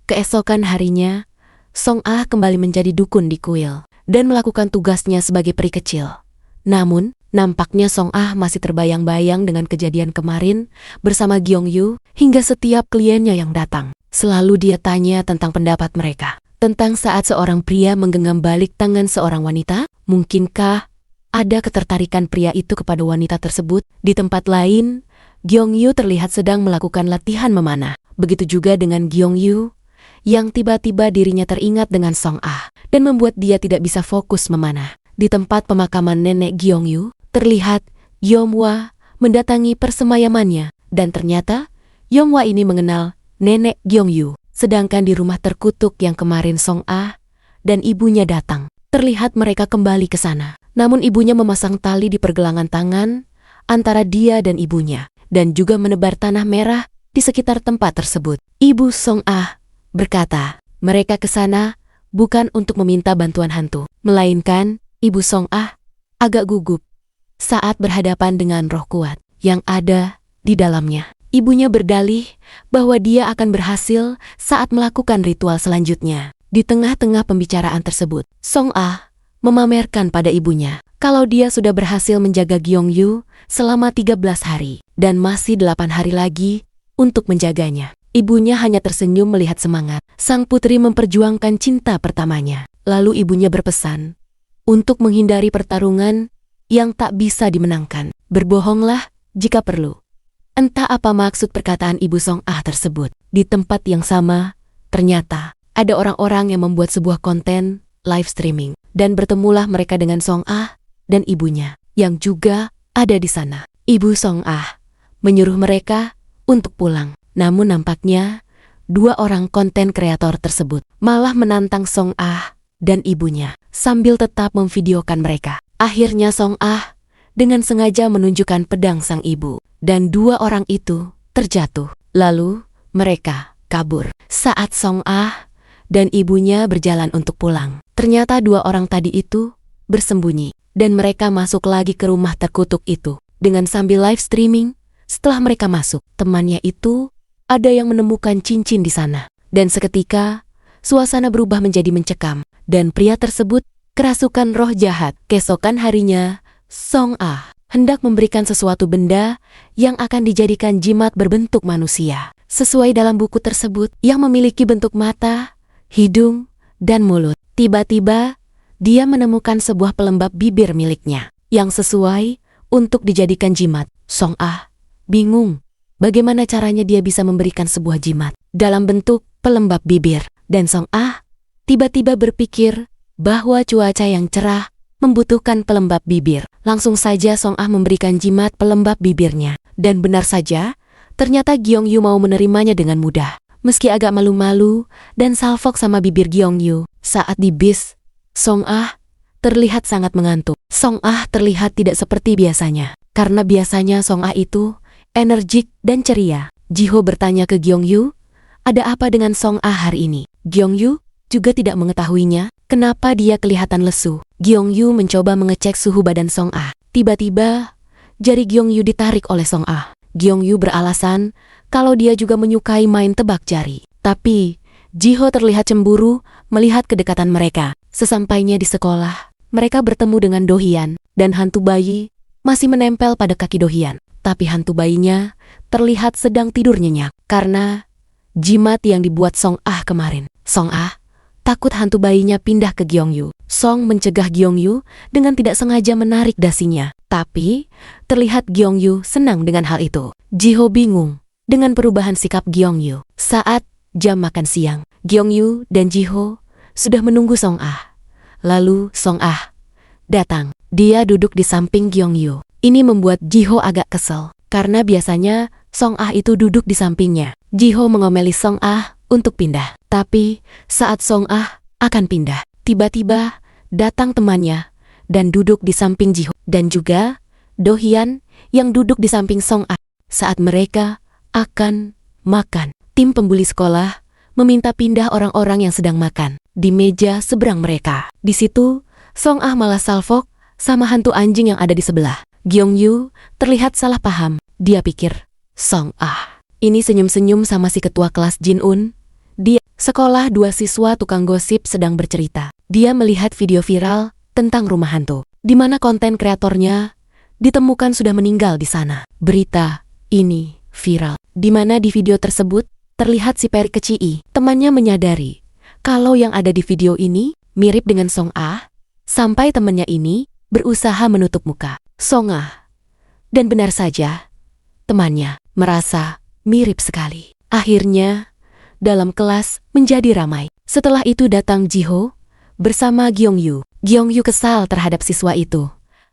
Keesokan harinya, Song Ah kembali menjadi dukun di kuil dan melakukan tugasnya sebagai peri kecil. Namun, nampaknya Song Ah masih terbayang-bayang dengan kejadian kemarin bersama Gyong Yu hingga setiap kliennya yang datang. Selalu dia tanya tentang pendapat mereka. Tentang saat seorang pria menggenggam balik tangan seorang wanita, mungkinkah ada ketertarikan pria itu kepada wanita tersebut? Di tempat lain, Gyong Yu terlihat sedang melakukan latihan memanah. Begitu juga dengan Gyong Yu, yang tiba-tiba dirinya teringat dengan Song Ah dan membuat dia tidak bisa fokus memanah. Di tempat pemakaman nenek Gyong Yu, terlihat Yom Hwa mendatangi persemayamannya dan ternyata Yom Hwa ini mengenal nenek Gyong Yu. Sedangkan di rumah terkutuk yang kemarin Song Ah dan ibunya datang, terlihat mereka kembali ke sana. Namun ibunya memasang tali di pergelangan tangan antara dia dan ibunya dan juga menebar tanah merah di sekitar tempat tersebut. Ibu Song Ah berkata, mereka ke sana bukan untuk meminta bantuan hantu, melainkan Ibu Song Ah agak gugup saat berhadapan dengan roh kuat yang ada di dalamnya. Ibunya berdalih bahwa dia akan berhasil saat melakukan ritual selanjutnya. Di tengah-tengah pembicaraan tersebut, Song Ah memamerkan pada ibunya kalau dia sudah berhasil menjaga Gyong Yu selama 13 hari dan masih 8 hari lagi untuk menjaganya. Ibunya hanya tersenyum melihat semangat sang putri memperjuangkan cinta pertamanya. Lalu ibunya berpesan untuk menghindari pertarungan yang tak bisa dimenangkan. Berbohonglah jika perlu. Entah apa maksud perkataan Ibu Song Ah tersebut. Di tempat yang sama, ternyata ada orang-orang yang membuat sebuah konten live streaming. Dan bertemulah mereka dengan Song Ah dan ibunya yang juga ada di sana. Ibu Song Ah menyuruh mereka untuk pulang. Namun nampaknya dua orang konten kreator tersebut malah menantang Song Ah dan ibunya sambil tetap memvideokan mereka. Akhirnya Song Ah dengan sengaja menunjukkan pedang sang ibu dan dua orang itu terjatuh. Lalu mereka kabur. Saat Song Ah dan ibunya berjalan untuk pulang, ternyata dua orang tadi itu bersembunyi dan mereka masuk lagi ke rumah terkutuk itu dengan sambil live streaming. Setelah mereka masuk, temannya itu ada yang menemukan cincin di sana. Dan seketika, suasana berubah menjadi mencekam. Dan pria tersebut kerasukan roh jahat. Keesokan harinya, Song Ah hendak memberikan sesuatu benda yang akan dijadikan jimat berbentuk manusia. Sesuai dalam buku tersebut yang memiliki bentuk mata, hidung, dan mulut. Tiba-tiba, dia menemukan sebuah pelembab bibir miliknya yang sesuai untuk dijadikan jimat. Song Ah bingung. Bagaimana caranya dia bisa memberikan sebuah jimat dalam bentuk pelembab bibir. Dan Song Ah tiba-tiba berpikir bahwa cuaca yang cerah membutuhkan pelembab bibir. Langsung saja Song Ah memberikan jimat pelembab bibirnya. Dan benar saja, ternyata Gyong Yu mau menerimanya dengan mudah. Meski agak malu-malu dan salfok sama bibir Gyong Yu. Saat di bis, Song Ah terlihat sangat mengantuk. Song Ah terlihat tidak seperti biasanya. Karena biasanya Song Ah itu energik dan ceria. Jiho bertanya ke Gyong Yu, ada apa dengan Song Ah hari ini? Gyong Yu juga tidak mengetahuinya kenapa dia kelihatan lesu. Gyong Yu mencoba mengecek suhu badan Song Ah. Tiba-tiba, jari Gyong Yu ditarik oleh Song Ah. Gyong Yu beralasan kalau dia juga menyukai main tebak jari. Tapi, Jiho terlihat cemburu melihat kedekatan mereka. Sesampainya di sekolah, mereka bertemu dengan Do Hyun dan hantu bayi masih menempel pada kaki Do Hyun. Tapi hantu bayinya terlihat sedang tidur nyenyak karena jimat yang dibuat Song Ah kemarin. Song Ah takut hantu bayinya pindah ke Gyong Yu. Song mencegah Gyong Yu dengan tidak sengaja menarik dasinya. Tapi terlihat Gyong Yu senang dengan hal itu. Jiho bingung dengan perubahan sikap Gyong Yu. Saat jam makan siang, Gyong Yu dan Jiho sudah menunggu Song Ah. Lalu Song Ah datang. Dia duduk di samping Gyong Yu. Ini membuat Jiho agak kesel, karena biasanya Song Ah itu duduk di sampingnya. Jiho mengomeli Song Ah untuk pindah. Tapi saat Song Ah akan pindah, tiba-tiba datang temannya dan duduk di samping Jiho. Dan juga Do Hyun yang duduk di samping Song Ah. Saat mereka akan makan, tim pembuli sekolah meminta pindah orang-orang yang sedang makan di meja seberang mereka. Di situ, Song Ah malah salfok sama hantu anjing yang ada di sebelah. Gyong Yu terlihat salah paham. Dia pikir, Song Ah ini senyum-senyum sama si ketua kelas Jin Un. Dia sekolah dua siswa tukang gosip sedang bercerita. Dia melihat video viral tentang rumah hantu, di mana konten kreatornya ditemukan sudah meninggal di sana. Berita ini viral, di mana di video tersebut terlihat si peri kecil. Temannya menyadari kalau yang ada di video ini mirip dengan Song Ah, sampai temannya ini berusaha menutup muka Song Ah. Dan benar saja, temannya merasa mirip sekali. Akhirnya, dalam kelas menjadi ramai. Setelah itu datang Jiho bersama Gyeongyu. Gyeongyu kesal terhadap siswa itu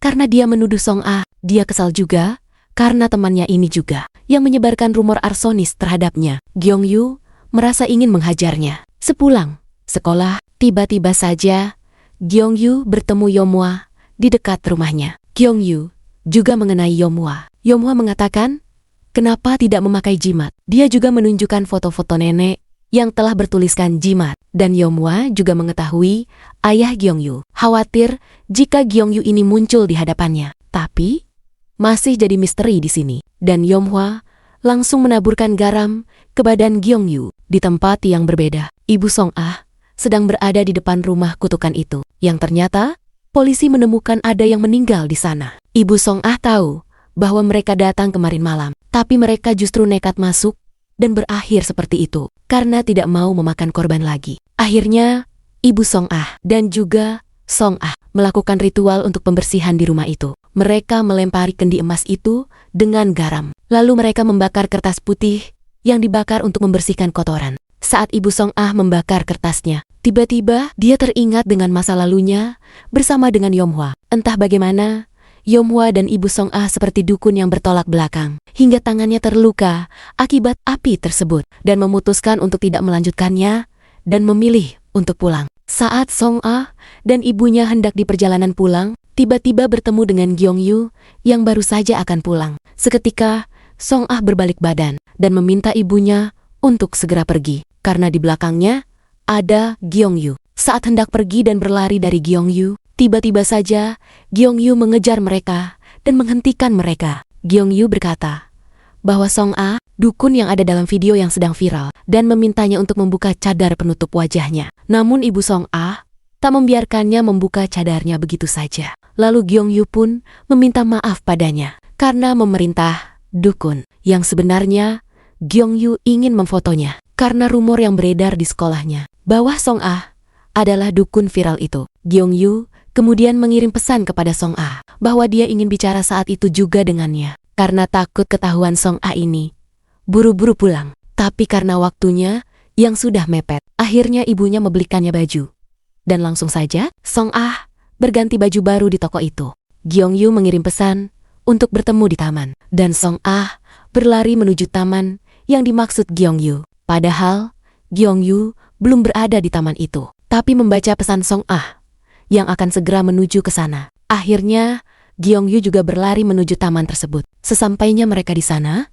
karena dia menuduh Song Ah. Dia kesal juga karena temannya ini juga yang menyebarkan rumor arsonis terhadapnya. Gyeongyu merasa ingin menghajarnya. Sepulang sekolah, tiba-tiba saja Gyeongyu bertemu Yeonhwa di dekat rumahnya. Gyeongyu juga mengenai Yeonhwa. Yeonhwa mengatakan, kenapa tidak memakai jimat? Dia juga menunjukkan foto-foto nenek yang telah bertuliskan jimat. Dan Yeonhwa juga mengetahui ayah Gyeongyu khawatir jika Gyeongyu ini muncul di hadapannya. Tapi masih jadi misteri di sini. Dan Yeonhwa langsung menaburkan garam ke badan Gyeongyu. Di tempat yang berbeda, Ibu Song Ah sedang berada di depan rumah kutukan itu. Yang ternyata polisi menemukan ada yang meninggal di sana. Ibu Song Ah tahu bahwa mereka datang kemarin malam, tapi mereka justru nekat masuk dan berakhir seperti itu karena tidak mau memakan korban lagi. Akhirnya, Ibu Song Ah dan juga Song Ah melakukan ritual untuk pembersihan di rumah itu. Mereka melempari kendi emas itu dengan garam. Lalu mereka membakar kertas putih yang dibakar untuk membersihkan kotoran. Saat Ibu Song Ah membakar kertasnya, tiba-tiba dia teringat dengan masa lalunya bersama dengan Yeonhwa. Entah bagaimana, Yeonhwa dan Ibu Song Ah seperti dukun yang bertolak belakang, hingga tangannya terluka akibat api tersebut, dan memutuskan untuk tidak melanjutkannya dan memilih untuk pulang. Saat Song Ah dan ibunya hendak di perjalanan pulang, tiba-tiba bertemu dengan Gyeongyu yang baru saja akan pulang. Seketika, Song Ah berbalik badan dan meminta ibunya untuk segera pergi, karena di belakangnya ada Gyeongyu. Saat hendak pergi dan berlari dari Gyeongyu, tiba-tiba saja Gyeongyu mengejar mereka dan menghentikan mereka. Gyeongyu berkata bahwa Song Ah, dukun yang ada dalam video yang sedang viral, dan memintanya untuk membuka cadar penutup wajahnya. Namun Ibu Song Ah tak membiarkannya membuka cadarnya begitu saja. Lalu Gyeongyu pun meminta maaf padanya karena memerintah dukun. Yang sebenarnya Gyeongyu ingin memfotonya karena rumor yang beredar di sekolahnya bahwa Song Ah adalah dukun viral itu. Gyeongyu kemudian mengirim pesan kepada Song Ah bahwa dia ingin bicara saat itu juga dengannya. Karena takut ketahuan Song Ah ini buru-buru pulang. Tapi karena waktunya yang sudah mepet, akhirnya ibunya membelikannya baju. Dan langsung saja Song Ah berganti baju baru di toko itu. Gyeongyu mengirim pesan untuk bertemu di taman. Dan Song Ah berlari menuju taman yang dimaksud Gyeongyu. Padahal Gyeongyu belum berada di taman itu, tapi membaca pesan Song Ah yang akan segera menuju ke sana. Akhirnya, Gyeongyu juga berlari menuju taman tersebut. Sesampainya mereka di sana,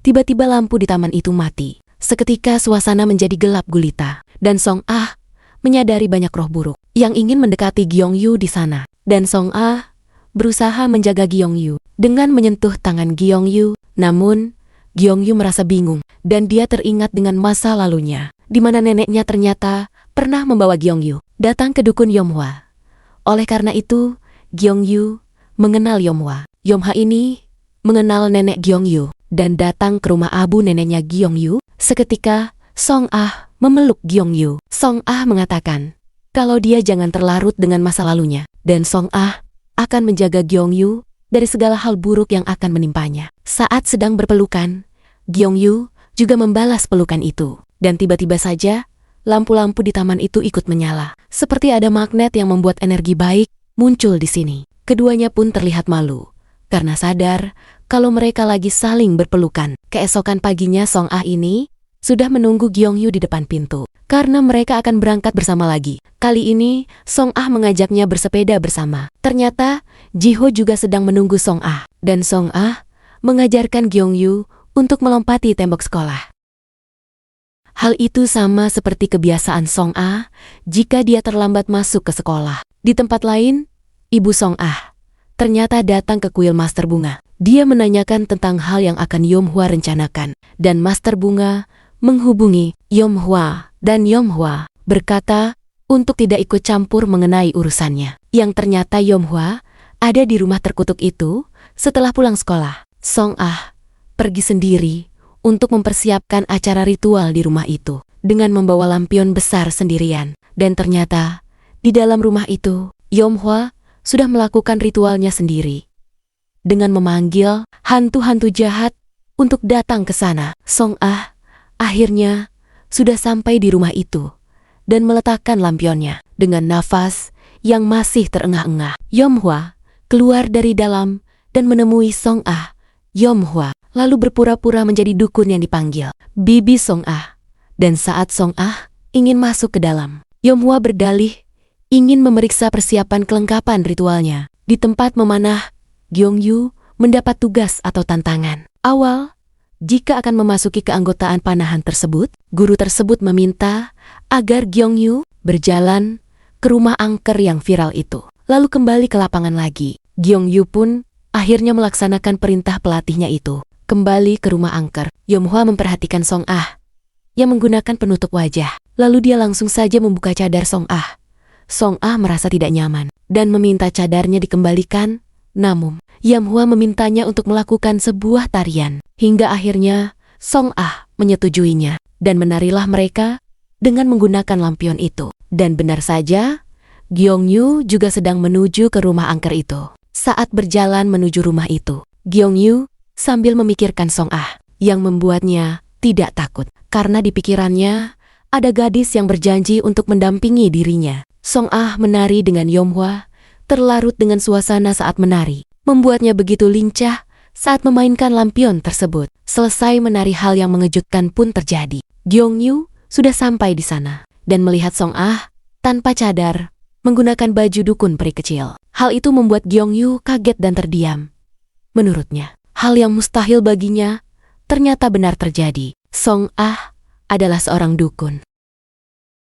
tiba-tiba lampu di taman itu mati. Seketika suasana menjadi gelap gulita, dan Song Ah menyadari banyak roh buruk yang ingin mendekati Gyeongyu di sana. Dan Song Ah berusaha menjaga Gyeongyu dengan menyentuh tangan Gyeongyu. Namun, Gyeongyu merasa bingung, dan dia teringat dengan masa lalunya, di mana neneknya ternyata pernah membawa Gyeongyu datang ke dukun Yeonhwa. Oleh karena itu, Gyeongyu mengenal Yeonhwa. Yeonhwa ini mengenal nenek Gyeongyu dan datang ke rumah abu neneknya Gyeongyu. Seketika, Song Ah memeluk Gyeongyu. Song Ah mengatakan kalau dia jangan terlarut dengan masa lalunya, dan Song Ah akan menjaga Gyeongyu dari segala hal buruk yang akan menimpanya. Saat sedang berpelukan, Gyeongyu juga membalas pelukan itu. Dan tiba-tiba saja, lampu-lampu di taman itu ikut menyala. Seperti ada magnet yang membuat energi baik muncul di sini. Keduanya pun terlihat malu karena sadar kalau mereka lagi saling berpelukan. Keesokan paginya Song Ah ini sudah menunggu Gyeongyu di depan pintu karena mereka akan berangkat bersama lagi. Kali ini Song Ah mengajaknya bersepeda bersama. Ternyata Jiho juga sedang menunggu Song Ah, dan Song Ah mengajarkan Gyeongyu untuk melompati tembok sekolah. Hal itu sama seperti kebiasaan Song Ah jika dia terlambat masuk ke sekolah. Di tempat lain, Ibu Song Ah ternyata datang ke kuil Master Bunga. Dia menanyakan tentang hal yang akan Yeonhwa rencanakan, dan Master Bunga menghubungi Yom Hwa, dan Yom Hwa berkata untuk tidak ikut campur mengenai urusannya. Yang ternyata Yom Hwa ada di rumah terkutuk itu setelah pulang sekolah. Song Ah pergi sendiri untuk mempersiapkan acara ritual di rumah itu dengan membawa lampion besar sendirian. Dan ternyata di dalam rumah itu Yom Hwa sudah melakukan ritualnya sendiri dengan memanggil hantu-hantu jahat untuk datang ke sana. Song Ah akhirnya sudah sampai di rumah itu dan meletakkan lampionnya dengan nafas yang masih terengah-engah. Yom Hwa keluar dari dalam dan menemui Song Ah. Yom Hwa lalu berpura-pura menjadi dukun yang dipanggil Bibi Song Ah. Dan saat Song Ah ingin masuk ke dalam, Yom Hwa berdalih ingin memeriksa persiapan kelengkapan ritualnya. Di tempat memanah, Gyeongyu mendapat tugas atau tantangan awal. Jika akan memasuki keanggotaan panahan tersebut, guru tersebut meminta agar Gyeongyu berjalan ke rumah angker yang viral itu, lalu kembali ke lapangan lagi. Gyeongyu pun akhirnya melaksanakan perintah pelatihnya itu, kembali ke rumah angker. Yom Hwa memperhatikan Song Ah yang menggunakan penutup wajah, lalu dia langsung saja membuka cadar Song Ah. Song Ah merasa tidak nyaman dan meminta cadarnya dikembalikan, namun Yom Hwa memintanya untuk melakukan sebuah tarian. Hingga akhirnya Song Ah menyetujuinya dan menarilah mereka dengan menggunakan lampion itu. Dan benar saja, Gyeongyu juga sedang menuju ke rumah angker itu. Saat berjalan menuju rumah itu, Gyeongyu sambil memikirkan Song Ah yang membuatnya tidak takut karena di pikirannya ada gadis yang berjanji untuk mendampingi dirinya. Song Ah menari dengan Yom Hwa, terlarut dengan suasana saat menari, membuatnya begitu lincah saat memainkan lampion tersebut. Selesai menari, hal yang mengejutkan pun terjadi. Gyeongyu sudah sampai di sana dan melihat Song Ah tanpa cadar menggunakan baju dukun peri kecil. Hal itu membuat Gyeongyu kaget dan terdiam. Menurutnya, hal yang mustahil baginya ternyata benar terjadi. Song Ah adalah seorang dukun.